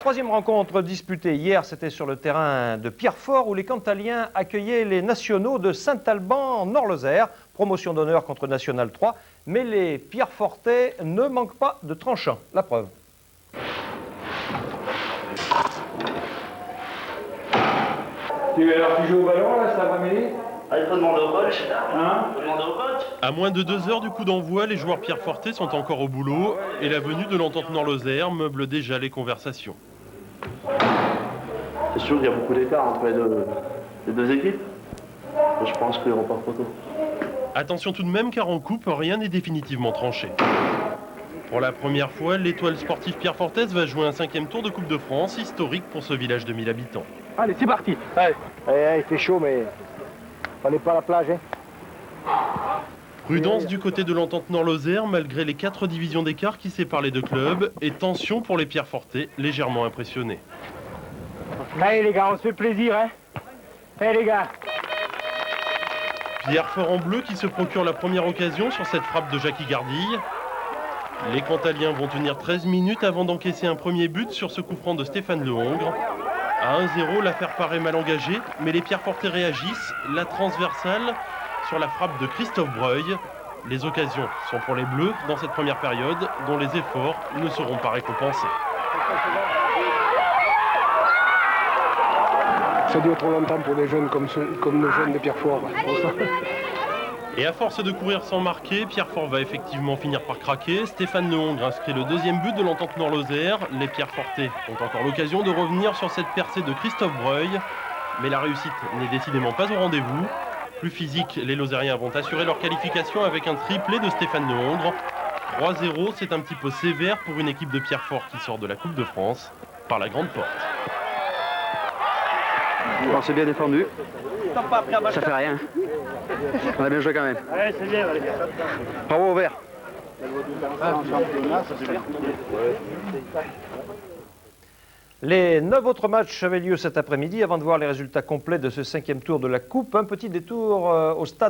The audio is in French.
Troisième rencontre disputée hier, c'était sur le terrain de Pierrefort où les Cantaliens accueillaient les nationaux de Saint-Alban en Nord-Lozère. Promotion d'honneur contre National 3, mais les Pierrefortais ne manquent pas de tranchants. La preuve. Tu joues au ballon là, ça va mêler? Il faut demander au coach. Hein? Faut demander au coach. À moins de 2 heures du coup d'envoi, les joueurs pierrefortais sont encore au boulot et la venue de l'entente Nord-Lozère meuble déjà les conversations. C'est sûr qu'il y a beaucoup d'écart entre les deux équipes. Je pense qu'il repart trop tôt. Attention tout de même car en coupe, rien n'est définitivement tranché. Pour la première fois, l'étoile sportive pierrefortaise va jouer un 5e tour de Coupe de France, historique pour ce village de 1000 habitants. Allez, c'est parti. Allez. Il fait chaud, mais on n'est pas à la plage. Hein. Prudence du côté de l'entente Nord-Lozère, malgré les 4 divisions d'écart qui séparent les deux clubs, et tension pour les pierrefortais, légèrement impressionnés. Allez les gars, on se fait plaisir, hein. Allez les gars. Pierrefort en bleu qui se procure la première occasion sur cette frappe de Jackie Gardille. Les Cantaliens vont tenir 13 minutes avant d'encaisser un premier but sur ce coup franc de Stéphane Lehongre. À 1-0, l'affaire paraît mal engagée, mais les Pierrefortais réagissent. La transversale sur la frappe de Christophe Breuil. Les occasions sont pour les Bleus dans cette première période, dont les efforts ne seront pas récompensés. Ça dure trop longtemps pour des jeunes comme nos jeunes de Pierrefort. Et à force de courir sans marquer, Pierrefort va effectivement finir par craquer. Stéphane Lehongre inscrit le 2e but de l'entente Nord-Lozère. Les Pierrefortais ont encore l'occasion de revenir sur cette percée de Christophe Breuil. Mais la réussite n'est décidément pas au rendez-vous. Plus physique, les Lozériens vont assurer leur qualification avec un triplé de Stéphane Lehongre. 3-0, c'est un petit peu sévère pour une équipe de Pierrefort qui sort de la Coupe de France par la grande porte. Alors c'est bien défendu. Ça fait rien. On a bien joué quand même. Ouais, c'est bien, les gars. Bravo au vert. Les 9 autres matchs avaient lieu cet après-midi. Avant de voir les résultats complets de ce 5e tour de la Coupe, un petit détour au stade.